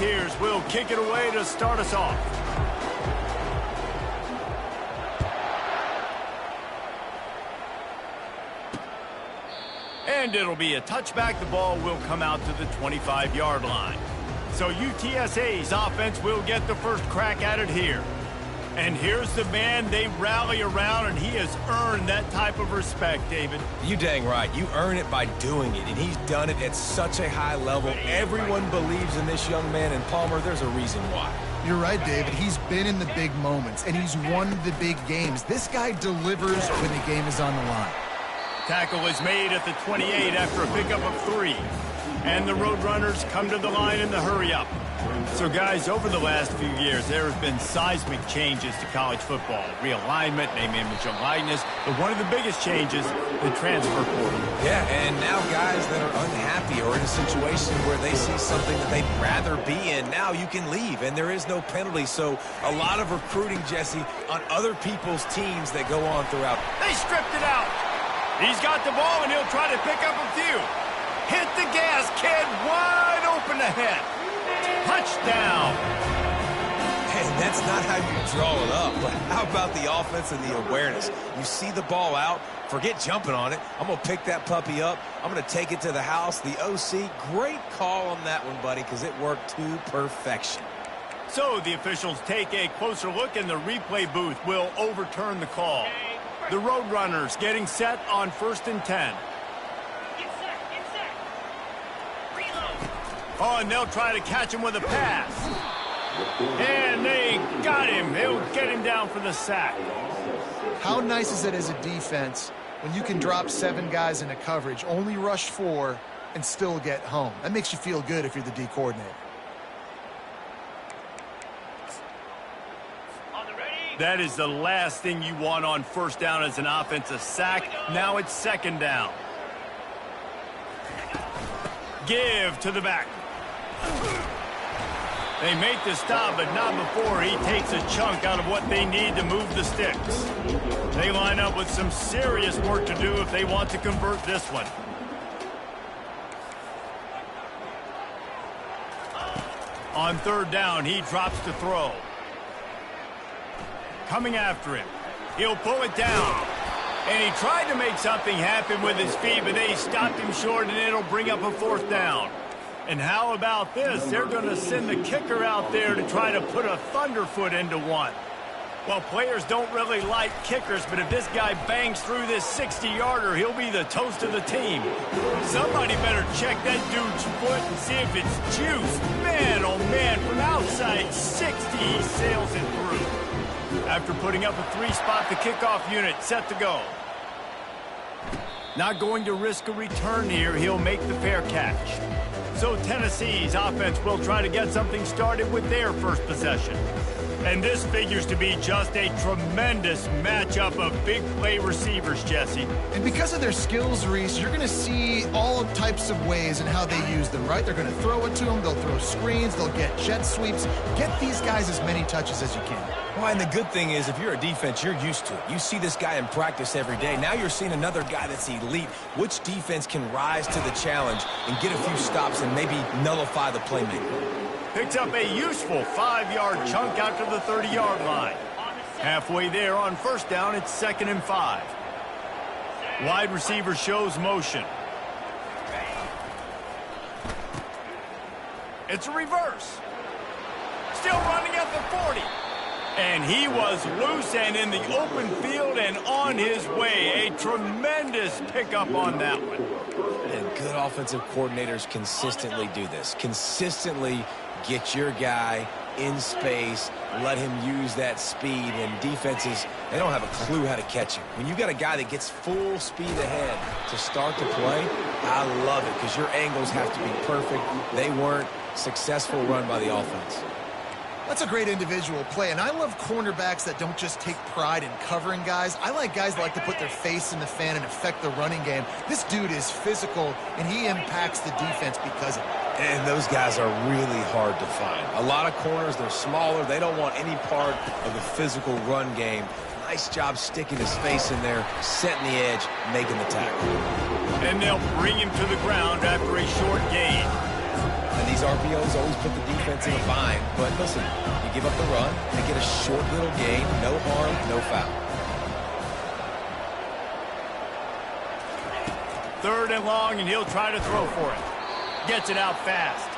Musketeers will kick it away to start us off. And it'll be a touchback. The ball will come out to the 25-yard line. So UTSA's offense will get the first crack at it here. And here's the man they rally around, and he has earned that type of respect, David. You dang right. You earn it by doing it, and he's done it at such a high level. Everyone believes in this young man, and Palmer, there's a reason why. You're right, David. He's been in the big moments, and he's won the big games. This guy delivers when the game is on the line. Tackle is made at the 28 after a pickup of 3. And the Roadrunners come to the line in the hurry-up. So, guys, over the last few years, there have been seismic changes to college football. Realignment, name, image, and likeness. But one of the biggest changes, the transfer portal. Yeah, and now guys that are unhappy or in a situation where they see something that they'd rather be in, now you can leave, and there is no penalty. So a lot of recruiting, Jesse, on other people's teams that go on throughout. They stripped it out. He's got the ball, and he'll try to pick up a few. Hit the gas, kid. Wide open ahead. Touchdown. And that's not how you draw it up, but how about the offense and the awareness? You see the ball out, forget jumping on it. I'm going to pick that puppy up. I'm going to take it to the house. The OC, great call on that one, buddy, because it worked to perfection. So the officials take a closer look, and the replay booth will overturn the call. The Roadrunners getting set on 1st and 10. Oh, and they'll try to catch him with a pass. And they got him. They'll get him down for the sack. How nice is it as a defense when you can drop 7 guys in a coverage, only rush 4, and still get home? That makes you feel good if you're the D coordinator. That is the last thing you want on 1st down as an offensive sack. Now it's 2nd down. Give to the back. They make the stop, but not before he takes a chunk out of what they need to move the sticks. They line up with some serious work to do if they want to convert this one. On 3rd down, he drops to throw. Coming after him. He'll pull it down. And he tried to make something happen with his feet, but they stopped him short, and it'll bring up a 4th down. And how about this? They're going to send the kicker out there to try to put a thunderfoot into one. Well, players don't really like kickers, but if this guy bangs through this 60-yarder, he'll be the toast of the team. Somebody better check that dude's foot and see if it's juice. Man, oh man, from outside 60, he sails it through. After putting up a 3-spot, the kickoff unit set to go. Not going to risk a return here. He'll make the fair catch. So Tennessee's offense will try to get something started with their first possession. And this figures to be just a tremendous matchup of big play receivers, Jesse. And because of their skills, Reese, you're going to see all types of ways in how they use them, right? They're going to throw it to them. They'll throw screens. They'll get jet sweeps. Get these guys as many touches as you can. Well, and the good thing is, if you're a defense, you're used to it. You see this guy in practice every day. Now you're seeing another guy that's elite. Which defense can rise to the challenge and get a few stops and maybe nullify the playmaker? Picks up a useful 5-yard chunk out to the 30-yard line. Halfway there on 1st down, it's 2nd and 5. Wide receiver shows motion. It's a reverse. Still running at the 40. And he was loose and in the open field and on his way. A tremendous pickup on that one. And good offensive coordinators consistently do this. Consistently get your guy in space, let him use that speed, and defenses, they don't have a clue how to catch him. When you got a guy that gets full speed ahead to start the play, I love it because your angles have to be perfect. They weren't. Successful run by the offense. That's a great individual play, and I love cornerbacks that don't just take pride in covering guys. I like guys that like to put their face in the fan and affect the running game. This dude is physical, and he impacts the defense because of it. And those guys are really hard to find. A lot of corners, they're smaller. They don't want any part of the physical run game. Nice job sticking his face in there, setting the edge, making the tackle. And they'll bring him to the ground after a short gain. And these these RPOs always put the defense in a bind. But listen, you give up the run, they get a short little gain, no harm, no foul. 3rd and long, and he'll try to throw for it. Gets it out fast.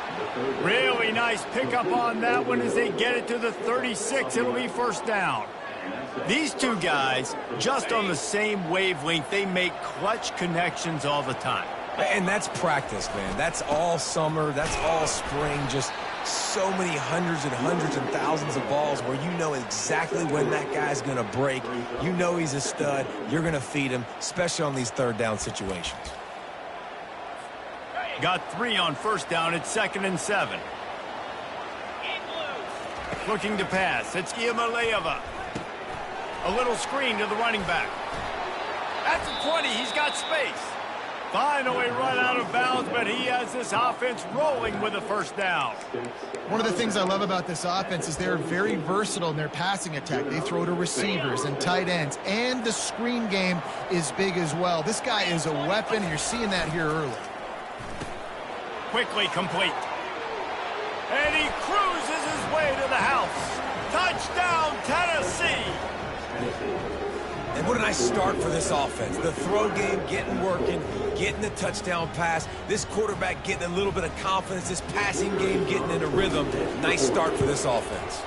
Really nice pickup on that one as they get it to the 36. It'll be 1st down. These two guys, just on the same wavelength, they make clutch connections all the time. And that's practice, man. That's all summer. That's all spring. Just so many hundreds and thousands of balls where you know exactly when that guy's going to break. You know he's a stud. You're going to feed him, especially on these 3rd down situations. Got 3 on 1st down. It's 2nd and 7. Looking to pass. It's Iamaleava. A little screen to the running back. At the 20, he's got space. Finally run out of bounds, but he has this offense rolling with a 1st down. One of the things I love about this offense is they're very versatile in their passing attack. They throw to receivers and tight ends, and the screen game is big as well. This guy is a weapon, and you're seeing that here early. Quickly complete. And he cruises his way to the house. Touchdown, Tennessee! And what a nice start for this offense. The throw game getting working, getting the touchdown pass. This quarterback getting a little bit of confidence. This passing game getting in a rhythm. Nice start for this offense.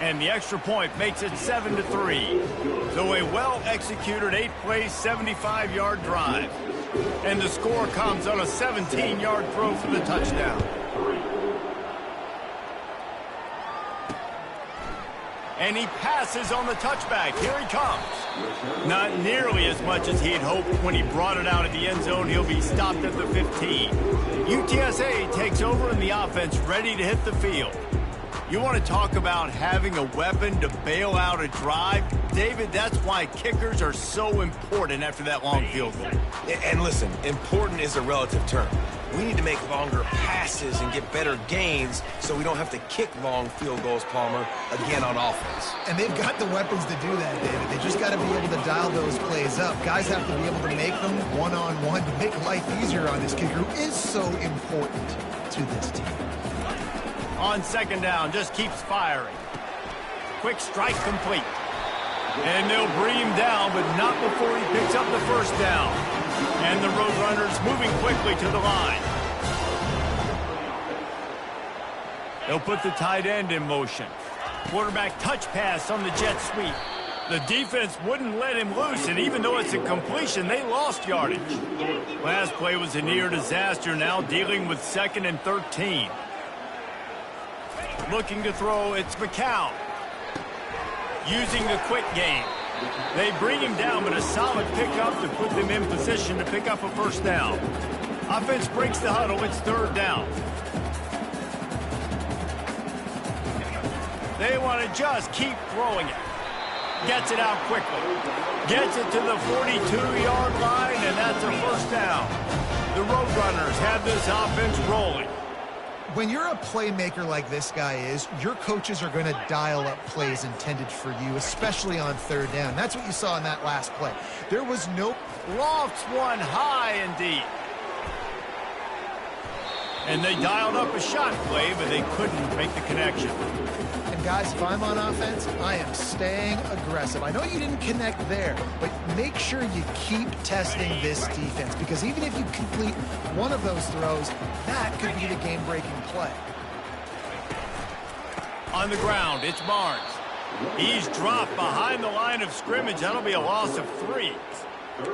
And the extra point makes it 7-3. So a well-executed 8-play, 75-yard drive. And the score comes on a 17-yard throw for the touchdown. And he passes on the touchback. Here he comes. Not nearly as much as he had hoped when he brought it out of the end zone. He'll be stopped at the 15. UTSA takes over and the offense ready to hit the field. You want to talk about having a weapon to bail out a drive? David, that's why kickers are so important after that long field goal. And listen, important is a relative term. We need to make longer passes and get better gains so we don't have to kick long field goals, Palmer, again on offense. And they've got the weapons to do that, David. They just got to be able to dial those plays up. Guys have to be able to make them one-on-one to make life easier on this kicker, who is so important to this team. On 2nd down, just keeps firing. Quick strike complete. And they'll bring him down, but not before he picks up the 1st down. And the Roadrunners moving quickly to the line. They'll put the tight end in motion. Quarterback touch pass on the jet sweep. The defense wouldn't let him loose, and even though it's a completion, they lost yardage. Last play was a near disaster, now dealing with 2nd and 13. Looking to throw, it's McCown. Using the quick game. They bring him down, but a solid pickup to put them in position to pick up a 1st down. Offense breaks the huddle. It's 3rd down. They want to just keep throwing it. Gets it out quickly. Gets it to the 42-yard line, and that's a 1st down. The Roadrunners have this offense rolling. When you're a playmaker like this guy is, your coaches are going to dial up plays intended for you, especially on 3rd down. That's what you saw in that last play. There was no... Lofts one high and deep. And they dialed up a shot play, but they couldn't make the connection. And guys, if I'm on offense, I am staying aggressive. I know you didn't connect there, but make sure you keep testing this defense, because even if you complete one of those throws, that could be the game-breaking play. On the ground, it's Barnes. He's dropped behind the line of scrimmage. That'll be a loss of 3.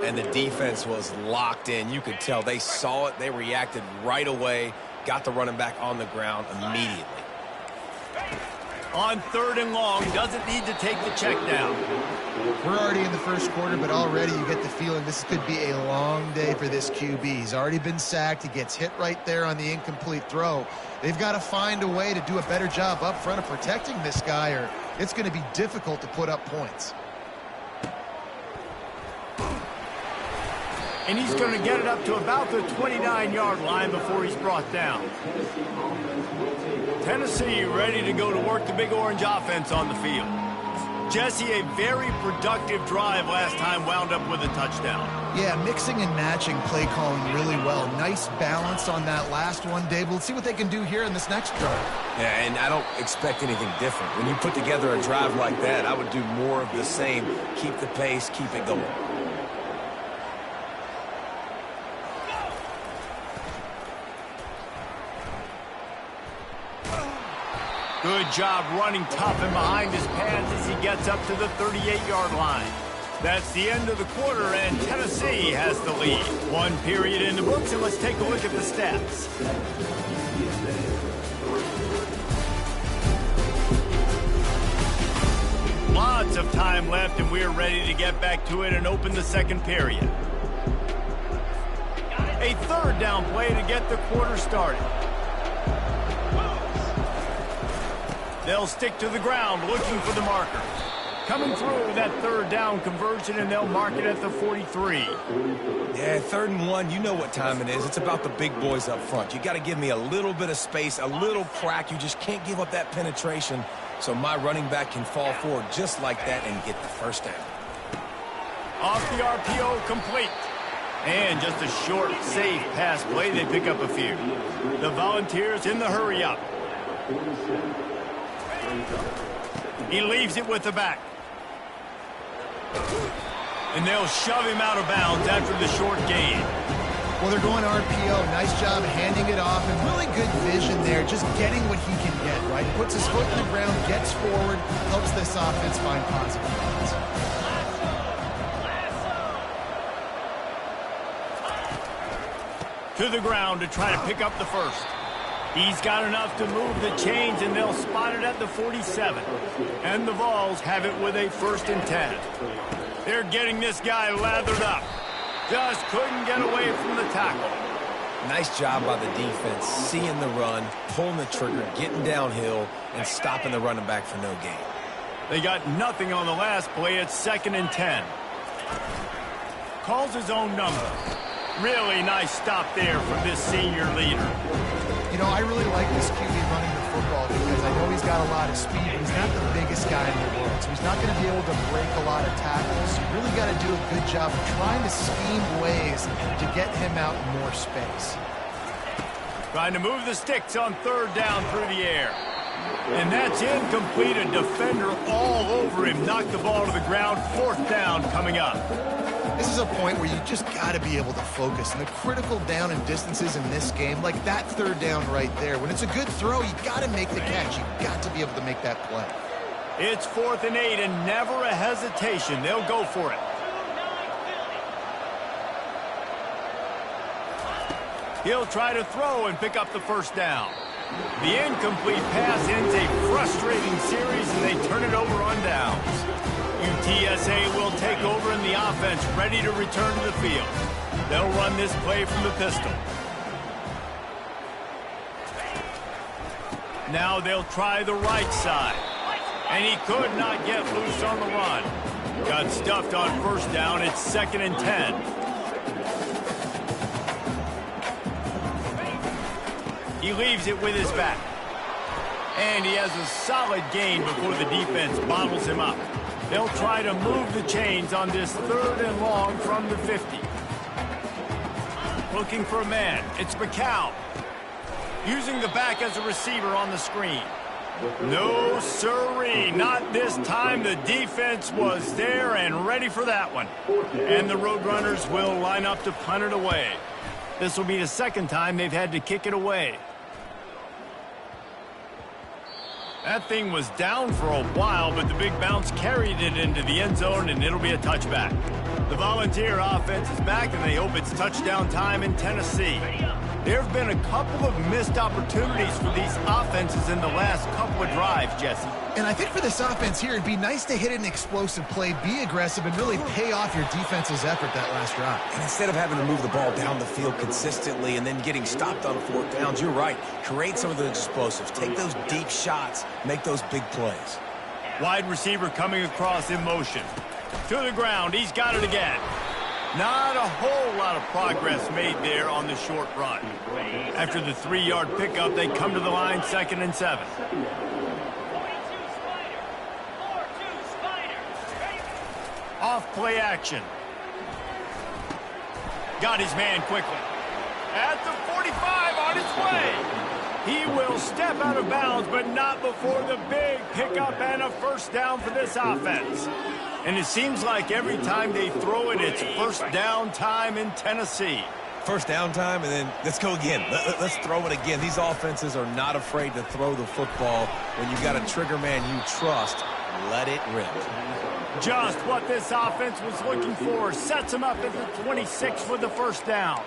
And the defense was locked in. You could tell they saw it. They reacted right away. Got the running back on the ground immediately. On 3rd and long, doesn't need to take the check down. We're already in the 1st quarter, but already you get the feeling this could be a long day for this QB. He's already been sacked. He gets hit right there on the incomplete throw. They've got to find a way to do a better job up front of protecting this guy, or it's going to be difficult to put up points. And he's going to get it up to about the 29-yard line before he's brought down. Tennessee ready to go to work the Big Orange offense on the field. Jesse, a very productive drive last time wound up with a touchdown. Yeah, mixing and matching play calling really well. Nice balance on that last one, Dave. Let's see what they can do here in this next drive. Yeah, and I don't expect anything different. When you put together a drive like that, I would do more of the same. Keep the pace, keep it going. Good job running tough and behind his pads as he gets up to the 38-yard line. That's the end of the quarter, and Tennessee has the lead. One period in the books, and let's take a look at the stats. Lots of time left, and we're ready to get back to it and open the second period. A third down play to get the quarter started. They'll stick to the ground looking for the marker. Coming through that third down conversion, and they'll mark it at the 43. Yeah, 3rd and 1, you know what time it is. It's about the big boys up front. You got to give me a little bit of space, a little crack. You just can't give up that penetration so my running back can fall forward just like that and get the first down. Off the RPO, complete. And just a short, safe pass play. They pick up a few. The Volunteers in the hurry up. He leaves it with the back. And they'll shove him out of bounds after the short gain. Well, they're going RPO. Nice job handing it off, and really good vision there, just getting what he can get, right? Puts his foot in the ground, gets forward, helps this offense find positive runs. To the ground to try to pick up the first. He's got enough to move the chains, and they'll spot it at the 47. And the Vols have it with a 1st and 10. They're getting this guy lathered up. Just couldn't get away from the tackle. Nice job by the defense, seeing the run, pulling the trigger, getting downhill, and stopping the running back for no gain. They got nothing on the last play. It's 2nd and 10. Calls his own number. Really nice stop there from this senior leader. You know, I really like this QB running the football because I know he's got a lot of speed, but he's not the biggest guy in the world. So he's not going to be able to break a lot of tackles. You really got to do a good job of trying to scheme ways to get him out in more space. Trying to move the sticks on 3rd down through the air. And that's incomplete. A defender all over him. Knocked the ball to the ground. 4th down coming up. This is a point where you just got to be able to focus. And the critical down and distances in this game, like that 3rd down right there, when it's a good throw, you got to make the catch. You got to be able to make that play. It's 4th and 8, and never a hesitation. They'll go for it. He'll try to throw and pick up the 1st down. The incomplete pass ends a frustrating series, and they turn it over on downs. UTSA will take over in the offense, ready to return to the field. They'll run this play from the pistol. Now they'll try the right side. And he could not get loose on the run. Got stuffed on 1st down. It's 2nd and 10. He leaves it with his back. And he has a solid gain before the defense bottles him up. They'll try to move the chains on this 3rd and long from the 50. Looking for a man. It's McCown. Using the back as a receiver on the screen. No, sirree. Not this time. The defense was there and ready for that one. And the Roadrunners will line up to punt it away. This will be the 2nd time they've had to kick it away. That thing was down for a while, but the big bounce carried it into the end zone, and it'll be a touchback. The Volunteer offense is back, and they hope it's touchdown time in Tennessee. There have been a couple of missed opportunities for these offenses in the last couple of drives, Jesse. And I think for this offense here, it'd be nice to hit an explosive play, be aggressive, and really pay off your defense's effort that last drive. And instead of having to move the ball down the field consistently and then getting stopped on 4th downs, you're right. Create some of those explosives. Take those deep shots. Make those big plays. Wide receiver coming across in motion. To the ground. He's got it again. Not a whole lot of progress made there on the short run. After the 3-yard pickup, they come to the line, 2nd and 7. Off play action. Got his man quickly. At the 45, on its way. He will step out of bounds, but not before the big pickup and a first down for this offense. And it seems like every time they throw it, it's first down time in Tennessee. First down time, and then let's go again. Let's throw it again. These offenses are not afraid to throw the football. When you've got a trigger man you trust, let it rip. Just what this offense was looking for. Sets them up at the 26 for the first down.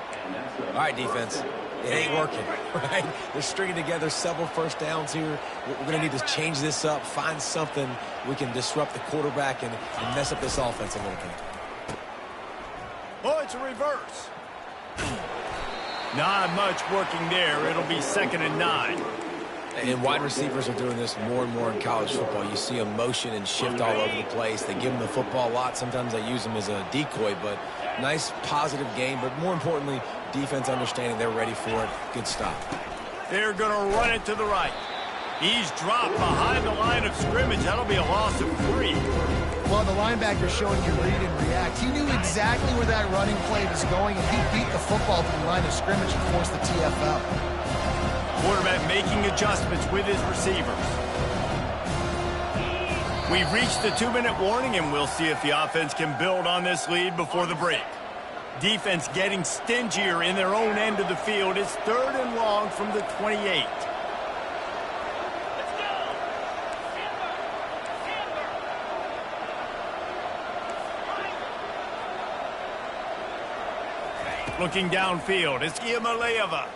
All right, defense. It ain't working, right? They're stringing together several first downs here. We're going to need to change this up, find something we can disrupt the quarterback and mess up this offense a little bit. Oh, it's a reverse. Not much working there. It'll be 2nd and 9. And wide receivers are doing this more and more in college football. You see them motion and shift all over the place. They give them the football a lot. Sometimes they use them as a decoy, but nice, positive game. But more importantly, defense understanding they're ready for it. Good stop. They're going to run it to the right. He's dropped behind the line of scrimmage. That'll be a loss of 3. Well, the linebacker showing you read and react. He knew exactly where that running play was going, and he beat the football to the line of scrimmage and forced the TFL. Quarterback making adjustments with his receivers. We've reached the 2-minute warning, and we'll see if the offense can build on this lead before the break. Defense getting stingier in their own end of the field. It's 3rd and long from the 28. Looking downfield, it's Iamaleava.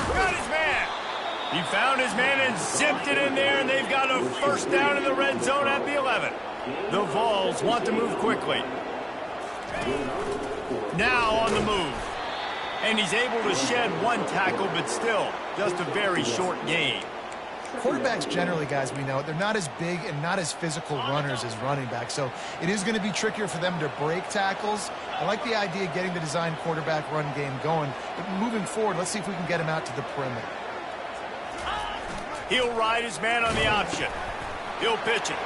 Got his man. He found his man and zipped it in there, and they've got a first down in the red zone at the 11. The Vols want to move quickly. Now on the move. And he's able to shed 1 tackle, but still just a very short gain. Quarterbacks generally, guys, we know, they're not as big and not as physical runners as running backs, so it is going to be trickier for them to break tackles. I like the idea of getting the design quarterback run game going, but moving forward, let's see if we can get him out to the perimeter. He'll ride his man on the option. He'll pitch it.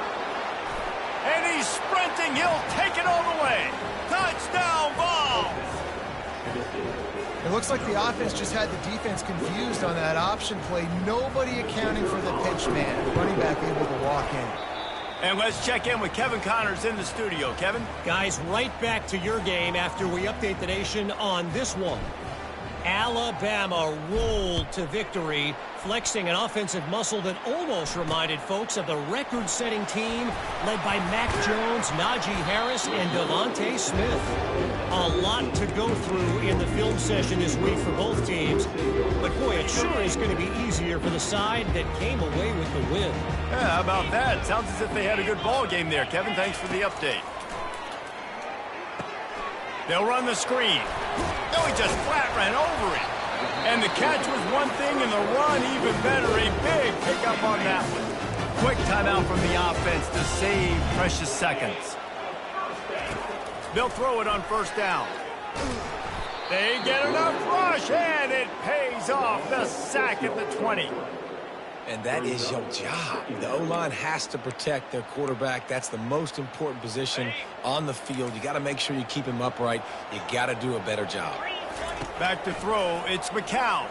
And he's sprinting. He'll take it all the way. Touchdown, Vols! It looks like the offense just had the defense confused on that option play. Nobody accounting for the pitch man. Running back able to walk in. And let's check in with Kevin Connors in the studio. Kevin? Guys, right back to your game after we update the nation on this one. Alabama rolled to victory, flexing an offensive muscle that almost reminded folks of the record-setting team led by Mac Jones, Najee Harris, and Devontae Smith. A lot to go through in the film session this week for both teams, but boy, it sure is going to be easier for the side that came away with the win. Yeah, how about that? Sounds as if they had a good ball game there. Kevin, thanks for the update. They'll run the screen. No, he just flat ran over it. And the catch was one thing, and the run even better. A big pickup on that one. Quick timeout from the offense to save precious seconds. They'll throw it on first down. They get enough rush, and it pays off. The sack at the 20. And that is your job. The O-line has to protect their quarterback. That's the most important position on the field. You got to make sure you keep him upright. You got to do a better job. Back to throw, it's McCown.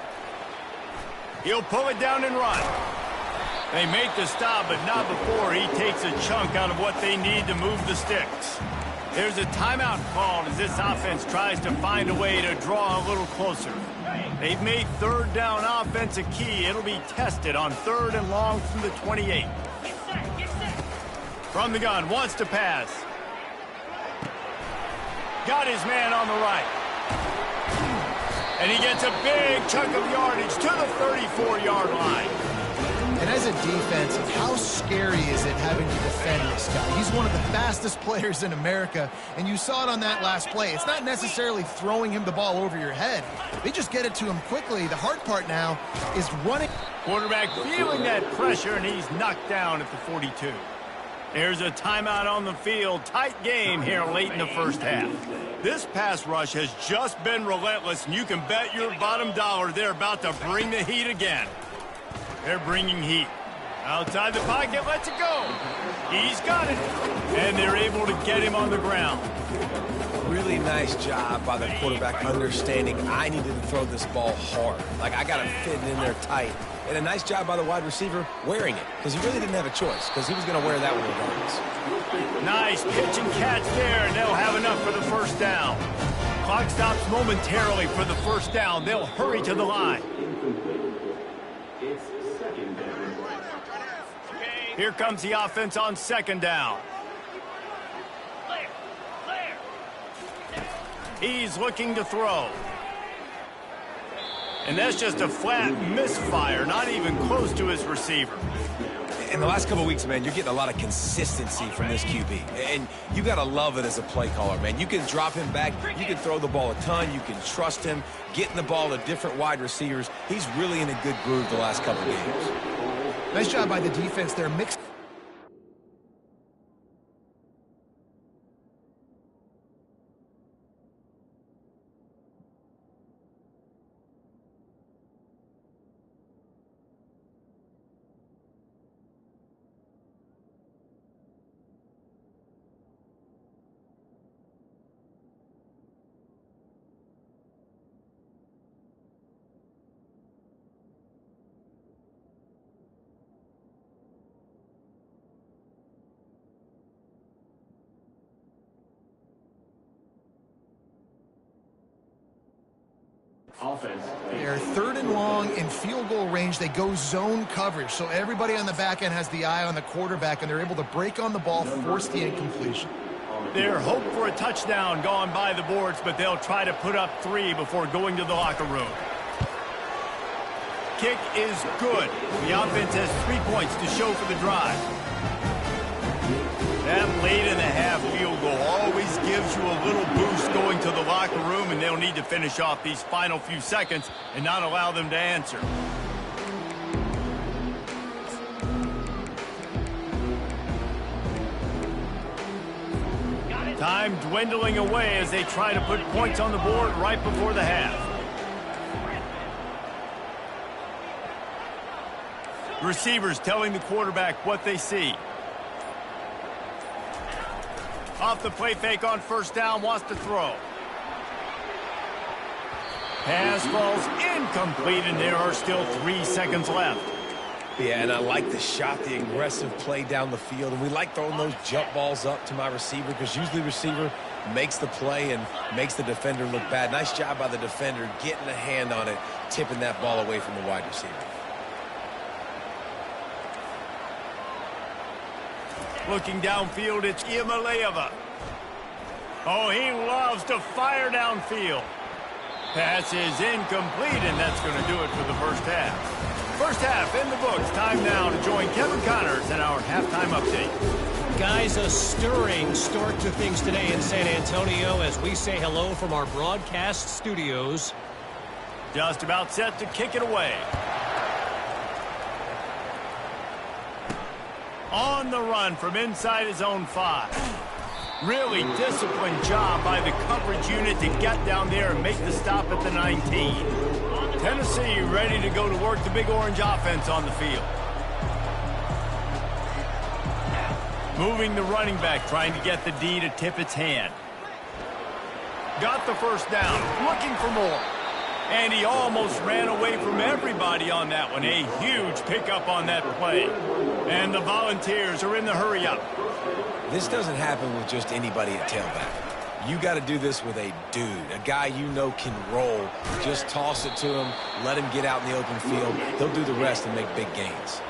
He'll pull it down and run. They make the stop, but not before he takes a chunk out of what they need to move the sticks. There's a timeout called as this offense tries to find a way to draw a little closer. They've made third down offense a key. It'll be tested on 3rd and long from the 28. From the gun, wants to pass. Got his man on the right. And he gets a big chunk of yardage to the 34-yard line. And as a defense, how scary is it having to defend this guy? He's one of the fastest players in America, and you saw it on that last play. It's not necessarily throwing him the ball over your head. They just get it to him quickly. The hard part now is running. Quarterback feeling that pressure, and he's knocked down at the 42. There's a timeout on the field. Tight game here late in the first half. This pass rush has just been relentless, and you can bet your bottom dollar they're about to bring the heat again. They're bringing heat. Outside the pocket, lets it go. He's got it. And they're able to get him on the ground. Really nice job by the quarterback understanding I needed to throw this ball hard. Like, I got to fit it in there tight. And a nice job by the wide receiver wearing it, because he really didn't have a choice, because he was going to wear that one regardless. Nice pitch and catch there, and they'll have enough for the first down. Clock stops momentarily for the first down. They'll hurry to the line. Here comes the offense on second down. He's looking to throw. And that's just a flat misfire, not even close to his receiver. In the last couple of weeks, man, you're getting a lot of consistency from this QB. And you got to love it as a play caller, man. You can drop him back. You can throw the ball a ton. You can trust him, getting the ball to different wide receivers. He's really in a good groove the last couple of games. Nice job by the defense there. Mixed. They're third and long in field goal range. They go zone coverage, so everybody on the back end has the eye on the quarterback, and they're able to break on the ball, force the incompletion. Their hope for a touchdown gone by the boards, but they'll try to put up 3 before going to the locker room. Kick is good. The offense has 3 points to show for the drive. That late-in-the-half field goal always gives you a little boost going to the locker room, and they'll need to finish off these final few seconds and not allow them to answer. Time dwindling away as they try to put points on the board right before the half. Receivers telling the quarterback what they see. Off the play fake on first down, wants to throw. Pass falls incomplete, and there are still 3 seconds left. Yeah, and I like the shot, the aggressive play down the field. And we like throwing those jump balls up to my receiver, because usually the receiver makes the play and makes the defender look bad. Nice job by the defender getting a hand on it, tipping that ball away from the wide receiver. Looking downfield, it's Iamaleava. Oh, he loves to fire downfield. Pass is incomplete, and that's going to do it for the first half. First half in the books. Time now to join Kevin Connors in our halftime update. Guys, a stirring start to things today in San Antonio as we say hello from our broadcast studios. Just about set to kick it away. On the run from inside his own 5. Really disciplined job by the coverage unit to get down there and make the stop at the 19. Tennessee ready to go to work the Big Orange offense on the field. Moving the running back, trying to get the D to tip its hand. Got the first down, looking for more. And he almost ran away from everybody on that one. A huge pickup on that play. And the Volunteers are in the hurry-up. This doesn't happen with just anybody at tailback. You got to do this with a dude, a guy you know can roll. Just toss it to him, let him get out in the open field. He'll do the rest and make big gains.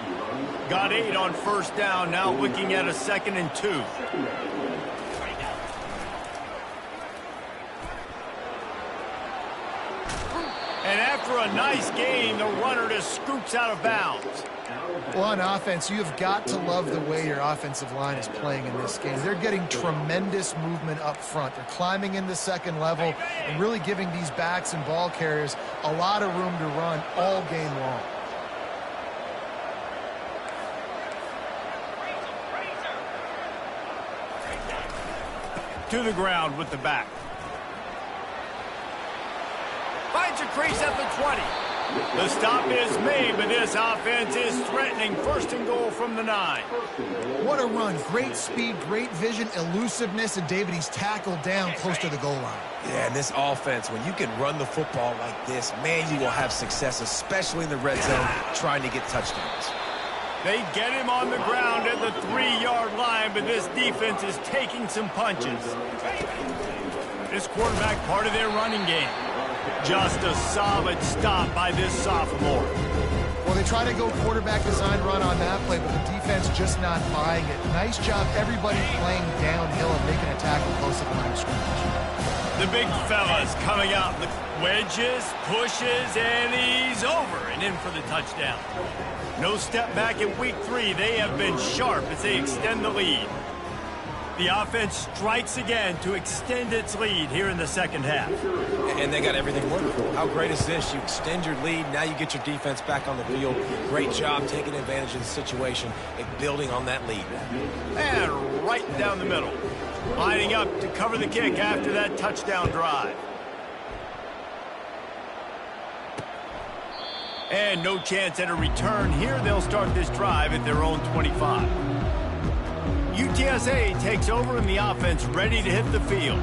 Got 8 on first down, now looking at a 2nd and 2. And after a nice game, the runner just scoops out of bounds. Well, on offense, you've got to love the way your offensive line is playing in this game. They're getting tremendous movement up front. They're climbing into second level and really giving these backs and ball carriers a lot of room to run all game long. To the ground with the back. Finds a crease at the 20. The stop is made, but this offense is threatening. First and goal from the 9. What a run. Great speed, great vision, elusiveness, and David, he's tackled down close to the goal line. Yeah, and this offense, when you can run the football like this, man, you will have success, especially in the red zone, trying to get touchdowns. They get him on the ground at the 3-yard line, but this defense is taking some punches. This quarterback part of their running game. Just a solid stop by this sophomore. Well, they try to go quarterback design run on that play, but the defense just not buying it. Nice job, everybody playing downhill and making a tackle close to the line of scrimmage. The big fella's coming out. The wedges, pushes, and he's over and in for the touchdown. No step back in week 3. They have been sharp as they extend the lead. The offense strikes again to extend its lead here in the second half. And they got everything working. How great is this? You extend your lead. Now you get your defense back on the field. Great job taking advantage of the situation and building on that lead. And right down the middle. Lining up to cover the kick after that touchdown drive. And no chance at a return here. They'll start this drive at their own 25. UTSA takes over in the offense, ready to hit the field.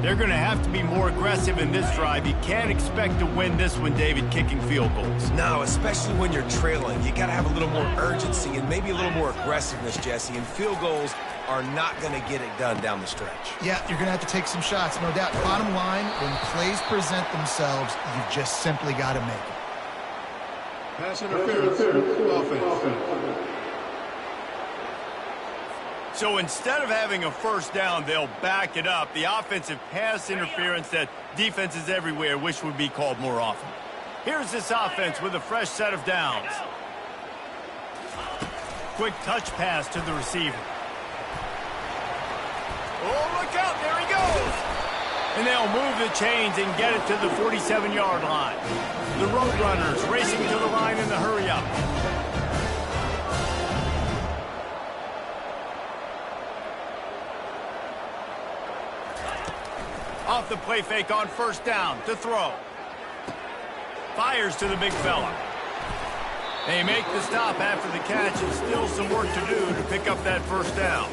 They're going to have to be more aggressive in this drive. You can't expect to win this one, David, kicking field goals. No, especially when you're trailing. You got to have a little more urgency and maybe a little more aggressiveness, Jesse. And field goals are not going to get it done down the stretch. Yeah, you're going to have to take some shots, no doubt. Bottom line, when plays present themselves, you've just simply got to make it. Pass interference, offense. So instead of having a first down, they'll back it up. The offensive pass interference that defenses everywhere wish would be called more often. Here's this offense with a fresh set of downs. Quick touch pass to the receiver. Oh, look out, there he goes! And they'll move the chains and get it to the 47-yard line. The Roadrunners racing to the line in the hurry-up. Off the play fake on first down to throw. Fires to the big fella. They make the stop after the catch, and still some work to do to pick up that first down.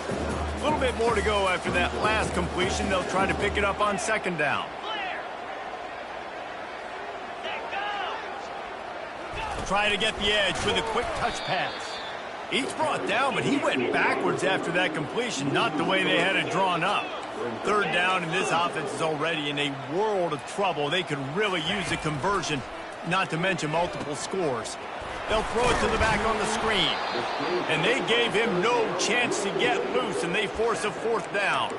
A little bit more to go after that last completion. They'll try to pick it up on second down. Try to get the edge with a quick touch pass. He's brought down, but he went backwards after that completion, not the way they had it drawn up. Third down, and this offense is already in a world of trouble. They could really use a conversion, not to mention multiple scores. They'll throw it to the back on the screen. And they gave him no chance to get loose, and they force a fourth down.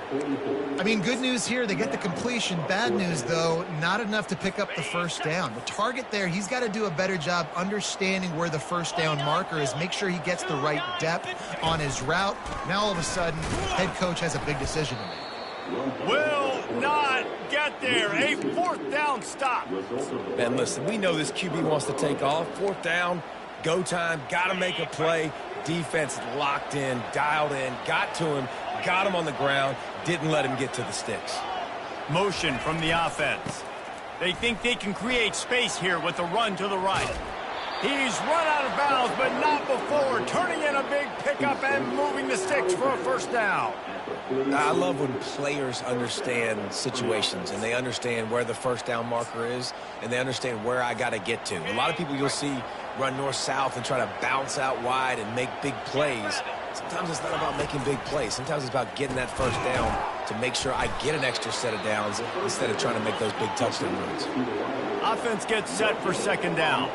I mean, good news here, they get the completion. Bad news, though, not enough to pick up the first down. The target there, he's got to do a better job understanding where the first down marker is, make sure he gets the right depth on his route. Now, all of a sudden, head coach has a big decision to make. Will not get there. A fourth down stop. Man, listen, we know this QB wants to take off. Fourth down, go time, got to make a play. Defense locked in, dialed in, got to him, got him on the ground, didn't let him get to the sticks. Motion from the offense. They think they can create space here with a run to the right. He's run out of bounds, but not before. Turning in a big pickup and moving the sticks for a first down. I love when players understand situations and they understand where the first down marker is and they understand where I got to get to. A lot of people you'll see run north-south and try to bounce out wide and make big plays. Sometimes it's not about making big plays. Sometimes it's about getting that first down to make sure I get an extra set of downs instead of trying to make those big touchdown runs. Offense gets set for second down.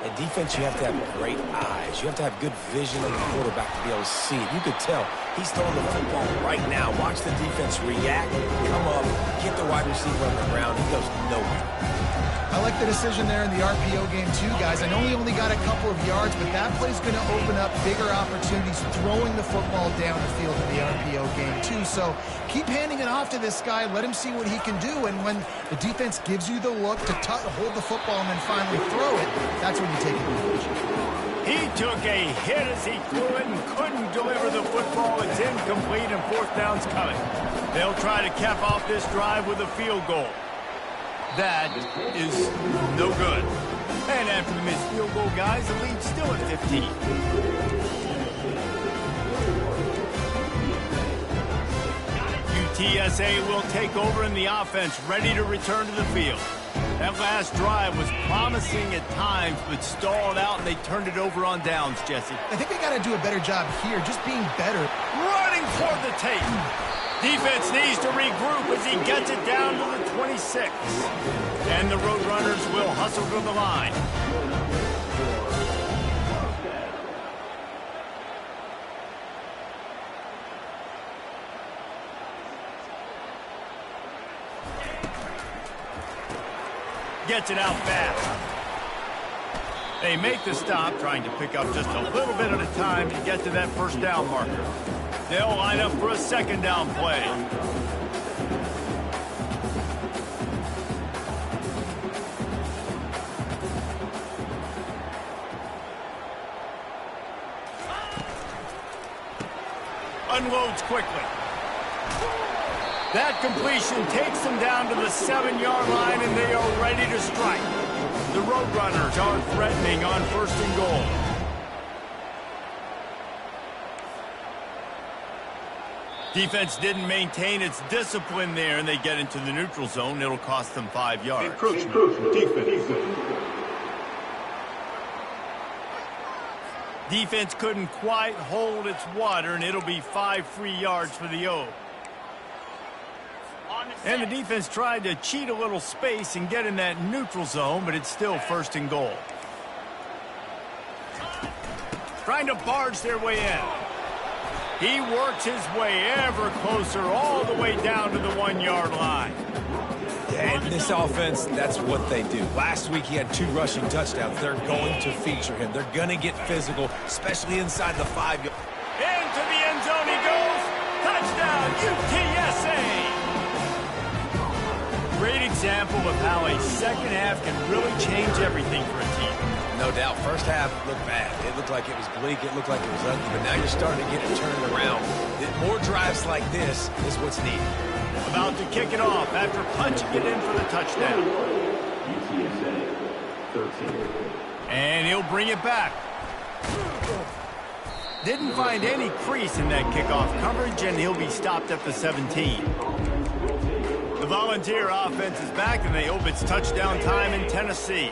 And defense, you have to have great eyes. You have to have good vision on the quarterback to be able to see it. You could tell he's throwing the football right now. Watch the defense react, come up, get the wide receiver on the ground. He goes nowhere. I like the decision there in the RPO game too, guys. I know he only got a couple of yards, but that play's going to open up bigger opportunities throwing the football down the field in the RPO game too. So keep handing it off to this guy. Let him see what he can do. And when the defense gives you the look to hold the football and then finally throw it, that's when you take advantage. He took a hit as he threw it and couldn't deliver the football. It's incomplete and fourth down's coming. They'll try to cap off this drive with a field goal. That is no good. And after the missed field goal, guys, the lead's still at 15. UTSA will take over in the offense, ready to return to the field. That last drive was promising at times, but stalled out, and they turned it over on downs, Jesse. I think they got to do a better job here, just being better. Running for the tape. Defense needs to regroup as he gets it down to the 26. And the Roadrunners will hustle to the line. Gets it out fast. They make the stop, trying to pick up just a little bit at a time to get to that first down marker. They'll line up for a second down play. Unloads quickly. That completion takes them down to the 7-yard line, and they are ready to strike. The Roadrunners are threatening on first and goal. Defense didn't maintain its discipline there, and they get into the neutral zone. It'll cost them 5 yards. Defense couldn't quite hold its water, and it'll be 5 free yards for the O. And the defense tried to cheat a little space and get in that neutral zone, but it's still first and goal. Trying to barge their way in. He works his way ever closer all the way down to the 1-yard line. And this offense, that's what they do. Last week he had 2 rushing touchdowns. They're going to feature him. They're going to get physical, especially inside the 5-yard. Into the end zone he goes. Touchdown, UTSA. Great example of how a second half can really change everything for a team. No doubt. First half looked bad. It looked like it was bleak. It looked like it was ugly. But now you're starting to get it turned around. More drives like this is what's needed. About to kick it off after punching it in for the touchdown. And he'll bring it back. Didn't find any crease in that kickoff coverage, and he'll be stopped at the 17. The Volunteer offense is back, and they hope it's touchdown time in Tennessee.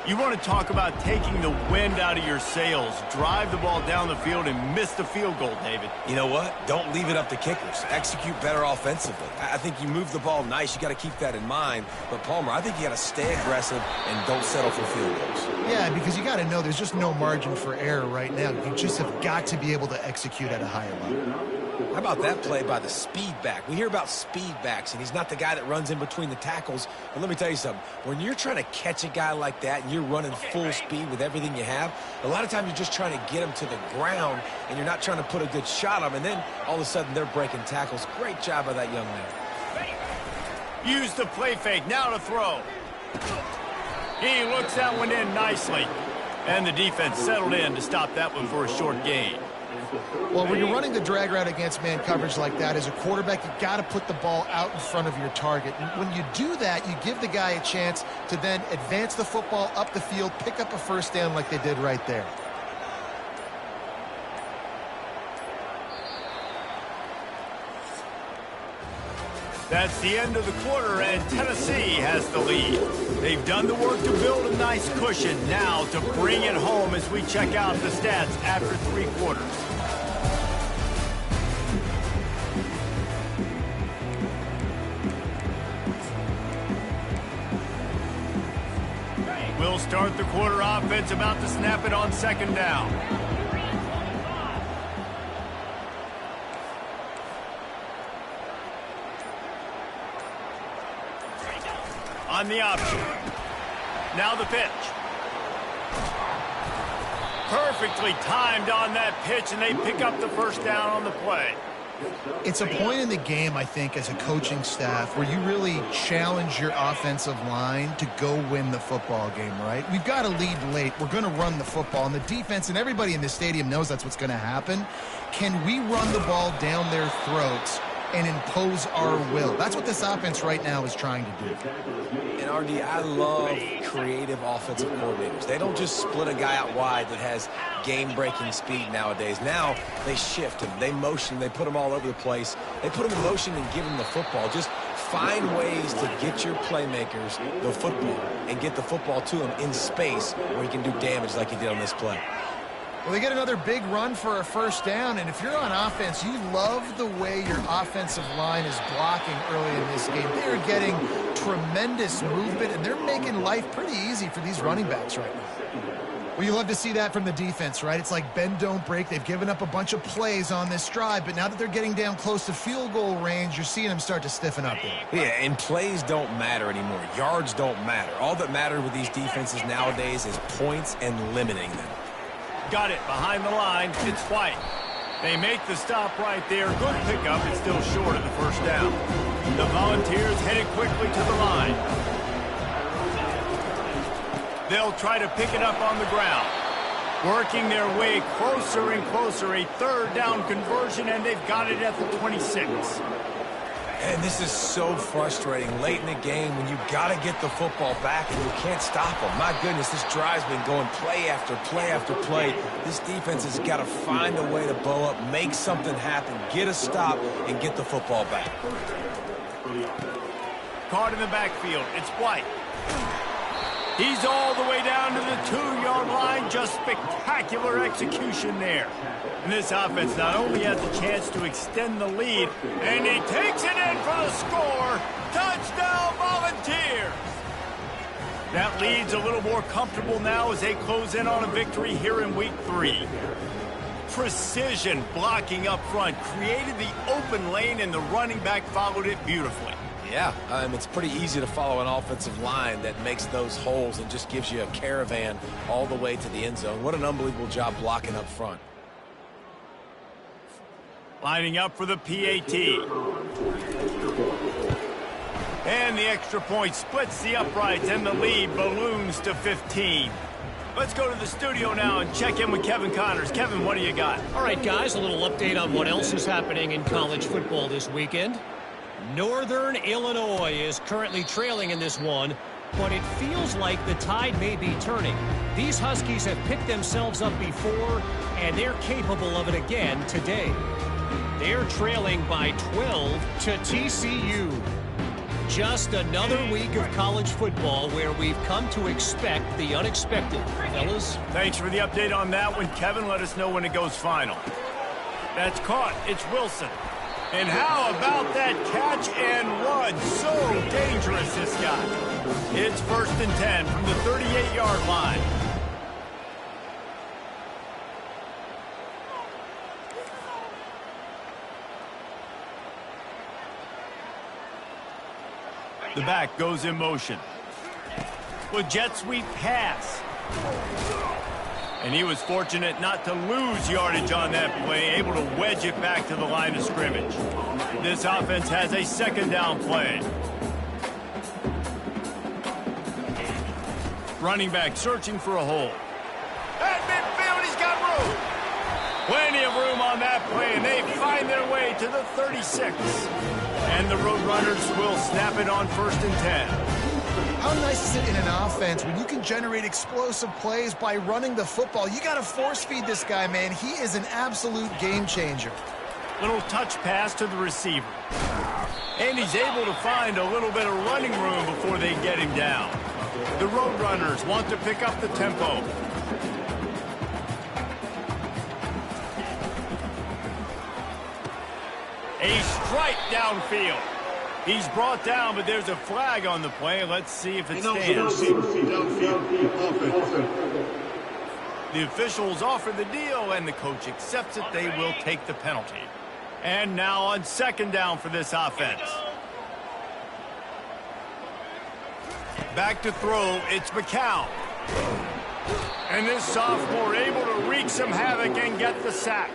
You want to talk about taking the wind out of your sails. Drive the ball down the field and miss the field goal, David. You know what? Don't leave it up to kickers. Execute better offensively. I think you move the ball nice. You got to keep that in mind. But, Palmer, I think you got to stay aggressive and don't settle for field goals. Yeah, because you got to know there's just no margin for error right now. You just have got to be able to execute at a higher level. How about that play by the speed back? We hear about speed backs, and he's not the guy that runs in between the tackles. But let me tell you something. When you're trying to catch a guy like that and you're running full speed with everything you have, a lot of times you're just trying to get him to the ground, and you're not trying to put a good shot on him, and then all of a sudden they're breaking tackles. Great job by that young man. Use the play fake. Now to throw. He looks that one in nicely. And the defense settled in to stop that one for a short gain. Well, when you're running the drag route against man coverage like that, as a quarterback, you got to put the ball out in front of your target. And when you do that, you give the guy a chance to then advance the football up the field, pick up a first down like they did right there. That's the end of the quarter, and Tennessee has the lead. They've done the work to build a nice cushion. Now to bring it home as we check out the stats after 3 quarters. We'll start the quarter offense, about to snap it on second down. On the option. Now the pitch. Perfectly timed on that pitch, and they pick up the first down on the play. It's a point in the game, I think, as a coaching staff where you really challenge your offensive line to go win the football game, right? We've got to lead late. We're going to run the football, and the defense and everybody in the stadium knows that's what's going to happen. Can we run the ball down their throats and impose our will. That's what this offense right now is trying to do. And RD, I love creative offensive coordinators. They don't just split a guy out wide that has game-breaking speed nowadays. Now they shift him, they motion, they put him all over the place. They put him in motion and give him the football. Just find ways to get your playmakers the football and get the football to him in space where he can do damage like he did on this play. Well, they get another big run for a first down, and if you're on offense, you love the way your offensive line is blocking early in this game. They are getting tremendous movement, and they're making life pretty easy for these running backs right now. Well, you love to see that from the defense, right? It's like bend, don't break. They've given up a bunch of plays on this drive, but now that they're getting down close to field goal range, you're seeing them start to stiffen up there. Yeah, and plays don't matter anymore. Yards don't matter. All that matters with these defenses nowadays is points and limiting them. Got it behind the line. It's White. They make the stop right there. Good pickup. It's still short of the first down. The Volunteers headed quickly to the line. They'll try to pick it up on the ground. Working their way closer and closer. A third down conversion, and they've got it at the 26. And this is so frustrating late in the game when you got to get the football back and you can't stop them. My goodness, this drive's been going play after play after play. This defense has got to find a way to bow up, make something happen, get a stop, and get the football back. Caught in the backfield. It's White. He's all the way down to the 2-yard line. Just spectacular execution there. And this offense not only has a chance to extend the lead, and he takes it in for the score. Touchdown, Volunteers! That lead's a little more comfortable now as they close in on a victory here in Week 3. Precision blocking up front created the open lane, and the running back followed it beautifully. Yeah, it's pretty easy to follow an offensive line that makes those holes and just gives you a caravan all the way to the end zone. What an unbelievable job blocking up front. Lining up for the PAT. And the extra point splits the uprights, and the lead balloons to 15. Let's go to the studio now and check in with Kevin Connors. Kevin, what do you got? All right, guys, a little update on what else is happening in college football this weekend. Northern Illinois is currently trailing in this one, but it feels like the tide may be turning. These Huskies have picked themselves up before, and they're capable of it again today. They're trailing by 12 to TCU. Just another week of college football where we've come to expect the unexpected. Fellas? Thanks for the update on that one, Kevin. Let us know when it goes final. That's caught. It's Wilson. And how about that catch and run? So dangerous, this guy. It's 1st and 10 from the 38-yard line. The back goes in motion. With jet sweep pass. And he was fortunate not to lose yardage on that play, able to wedge it back to the line of scrimmage. This offense has a 2nd down play. Running back searching for a hole. At midfield, he's got room. Plenty of room on that play, and they find their way to the 36. And the Roadrunners will snap it on 1st and 10. How nice is it in an offense when you can generate explosive plays by running the football? You got to force feed this guy, man. He is an absolute game changer. Little touch pass to the receiver. And he's able to find a little bit of running room before they get him down. The Roadrunners want to pick up the tempo. A strike downfield. He's brought down, but there's a flag on the play. Let's see if it stands. The officials offer the deal, and the coach accepts it. They will take the penalty. And now on 2nd down for this offense. Back to throw, it's McCown. And this sophomore able to wreak some havoc and get the sack.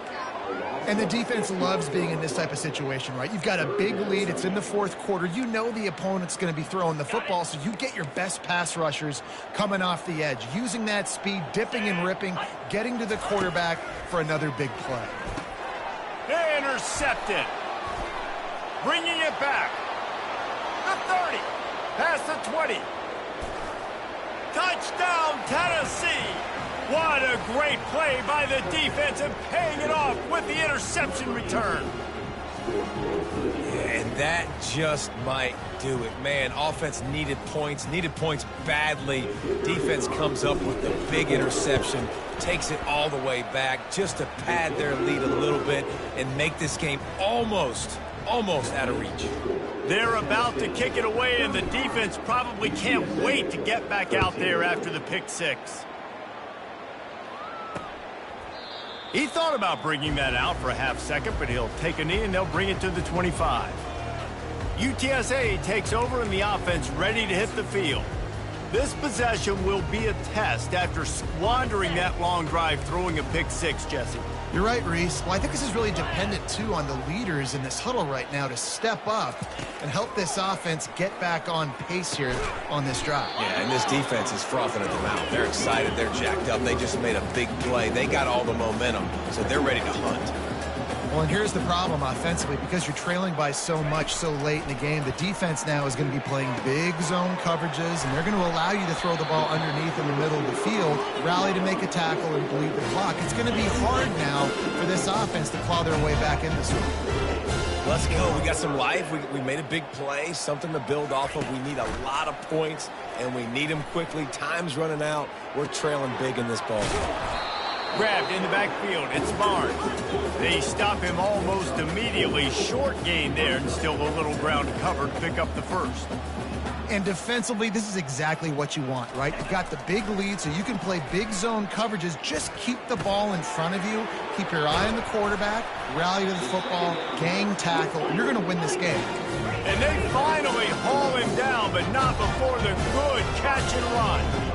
And the defense loves being in this type of situation, right? You've got a big lead. It's in the 4th quarter. You know the opponent's going to be throwing the football, so you get your best pass rushers coming off the edge, using that speed, dipping and ripping, getting to the quarterback for another big play. Intercepted. bringing it back. The 30, past the 20. Touchdown, Tennessee. What a great play by the defense and paying it off with the interception return. And that just might do it. Man, offense needed points badly. Defense comes up with the big interception, takes it all the way back just to pad their lead a little bit and make this game almost out of reach. They're about to kick it away, and the defense probably can't wait to get back out there after the pick six. He thought about bringing that out for a half second, but he'll take a knee and they'll bring it to the 25. UTSA takes over and the offense ready to hit the field. This possession will be a test after squandering that long drive throwing a pick six, Jesse. You're right, Reese. Well, I think this is really dependent, too, on the leaders in this huddle right now to step up and help this offense get back on pace here on this drive. Yeah, and this defense is frothing at the mouth. They're excited. They're jacked up. They just made a big play. They got all the momentum, so they're ready to hunt. Well, and here's the problem offensively. Because you're trailing by so much so late in the game, the defense now is going to be playing big zone coverages, and they're going to allow you to throw the ball underneath in the middle of the field, rally to make a tackle, and bleed the clock. It's going to be hard now for this offense to claw their way back in this one. Let's go. We got some life. We made a big play, something to build off of. We need a lot of points, and we need them quickly. Time's running out. We're trailing big in this ball. Grabbed in the backfield, it's Barnes. They stop him almost immediately. Short gain there, and still a little ground covered to pick up the first. And defensively, this is exactly what you want, right? You've got the big lead, so you can play big zone coverages. Just keep the ball in front of you. Keep your eye on the quarterback. Rally to the football. Gang tackle. And you're going to win this game. And they finally haul him down, but not before the good catch and run.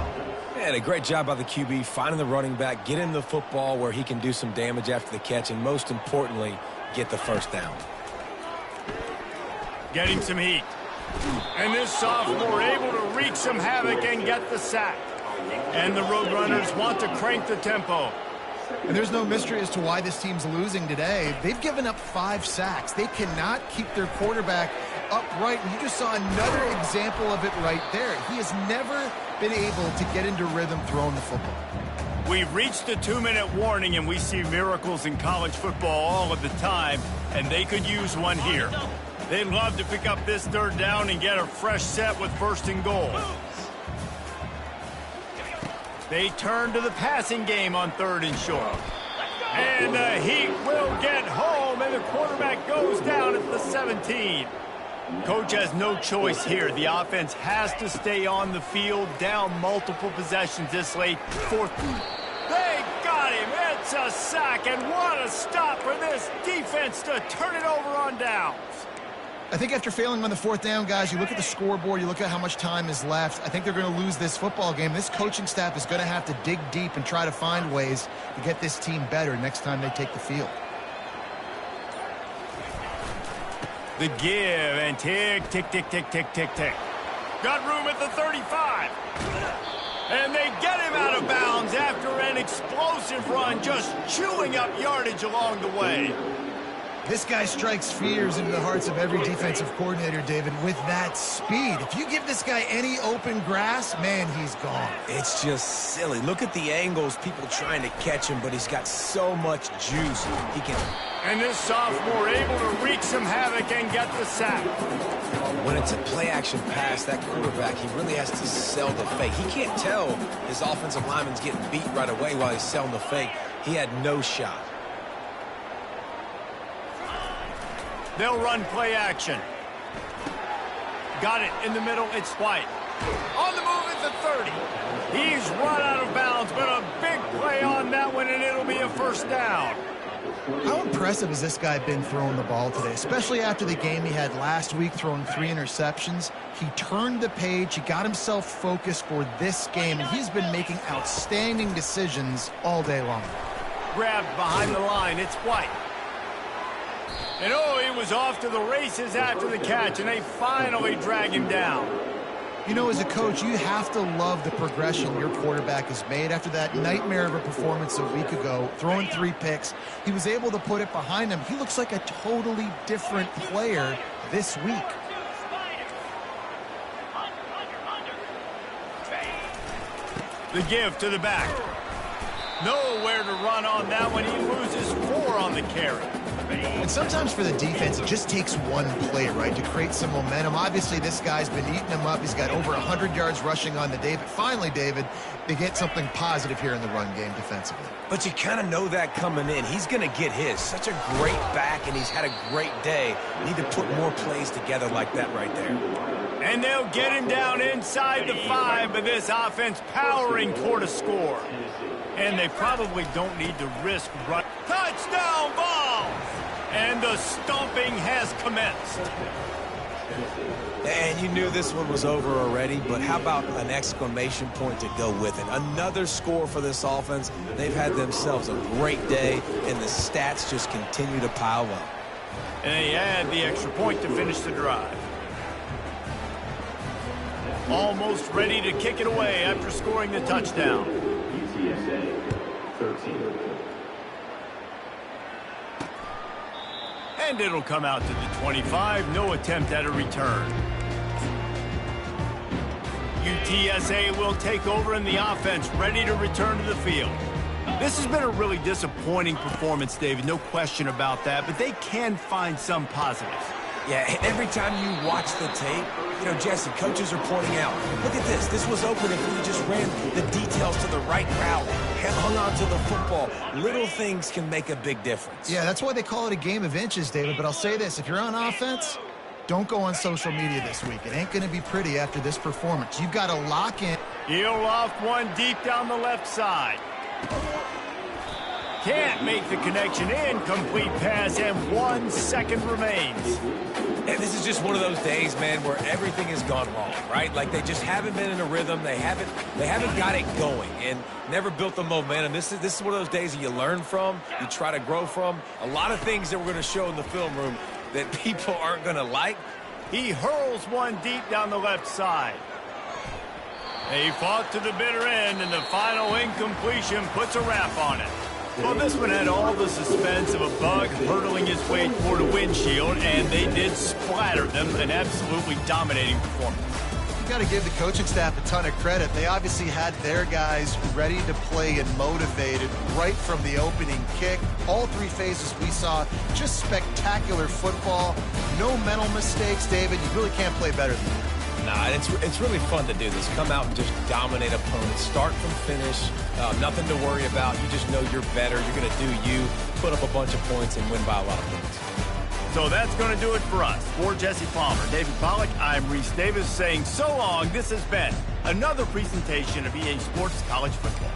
And a great job by the QB, finding the running back, getting the football where he can do some damage after the catch, and most importantly, get the first down. Getting some heat. And this sophomore able to wreak some havoc and get the sack. And the Roadrunners want to crank the tempo. And there's no mystery as to why this team's losing today. They've given up 5 sacks. They cannot keep their quarterback upright. And you just saw another example of it right there. He has never been able to get into rhythm throwing the football. We've reached the 2-minute warning, and we see miracles in college football all of the time, and they could use one here. They'd love to pick up this third down and get a fresh set with first and goal. They turn to the passing game on third and short. And the Heat will get home, and the quarterback goes down at the 17. Coach has no choice here. The offense has to stay on the field, down multiple possessions this late. Fourth. They got him. It's a sack, and what a stop for this defense to turn it over on downs. I think after failing on the fourth down, guys, you look at the scoreboard, you look at how much time is left. I think they're going to lose this football game. This coaching staff is going to have to dig deep and try to find ways to get this team better next time they take the field. The give, and tick, tick, tick, tick, tick, tick, tick. Got room at the 35. And they get him out of bounds after an explosive run, just chewing up yardage along the way. This guy strikes fears into the hearts of every defensive coordinator, David, with that speed. If you give this guy any open grass, man, he's gone. It's just silly. Look at the angles, people trying to catch him, but he's got so much juice. He can... And this sophomore able to wreak some havoc and get the sack. When it's a play-action pass, that quarterback, he really has to sell the fake. He can't tell his offensive lineman's getting beat right away while he's selling the fake. He had no shot. They'll run play action. Got it in the middle. It's White. On the move at the 30. He's run out of bounds, but a big play on that one, and it'll be a first down. How impressive has this guy been throwing the ball today, especially after the game he had last week throwing 3 interceptions? He turned the page. He got himself focused for this game, and he's been making outstanding decisions all day long. Grabbed behind the line. It's White. And oh, he was off to the races after the catch, and they finally drag him down. You know, as a coach, you have to love the progression your quarterback has made. After that nightmare of a performance a week ago, throwing 3 picks, he was able to put it behind him. He looks like a totally different player this week. The give to the back. Nowhere to run on that one. He loses 4 on the carry. And sometimes for the defense, it just takes one play, right, to create some momentum. Obviously, this guy's been eating them up. He's got over 100 yards rushing on the day. But finally, David, they get something positive here in the run game defensively. But you kind of know that coming in. He's going to get his. Such a great back, and he's had a great day. Need to put more plays together like that right there. And they'll get him down inside the 5, but this offense powering toward a score. And they probably don't need to risk run. Touchdown ball! And the stomping has commenced. And you knew this one was over already, but how about an exclamation point to go with it? Another score for this offense. They've had themselves a great day, and the stats just continue to pile up. And they add the extra point to finish the drive. Almost ready to kick it away after scoring the touchdown. UTSA 13. And it'll come out to the 25. No attempt at a return. UTSA will take over in the offense, ready to return to the field. This has been a really disappointing performance, David. No question about that, but they can find some positives. Yeah, every time you watch the tape, you know, Jesse, coaches are pointing out, look at this. This was open if we just ran the details to the right route, hung on to the football. Little things can make a big difference. Yeah, that's why they call it a game of inches, David. But I'll say this, if you're on offense, don't go on social media this week. It ain't going to be pretty after this performance. You've got to lock in. He'll off one deep down the left side. Can't make the connection. Incomplete pass, and 1 second remains. And this is just one of those days, man, where everything has gone wrong, right? Like they just haven't been in a rhythm. They haven't got it going and never built the momentum. This is one of those days that you learn from, you try to grow from. A lot of things that we're going to show in the film room that people aren't going to like. He hurls one deep down the left side. He fought to the bitter end, and the final incompletion puts a wrap on it. Well, this one had all the suspense of a bug hurtling its way toward a windshield, and they did splatter them. An absolutely dominating performance. You got to give the coaching staff a ton of credit. They obviously had their guys ready to play and motivated right from the opening kick. All 3 phases we saw, just spectacular football. No mental mistakes, David. You really can't play better than that. Nah, it's really fun to do this. Come out and just dominate opponents. Start from finish. Nothing to worry about. You just know you're better. You're going to do you. Put up a bunch of points and win by a lot of points. So that's going to do it for us. For Jesse Palmer, David Pollack, I'm Reese Davis saying so long. This has been another presentation of EA Sports College Football.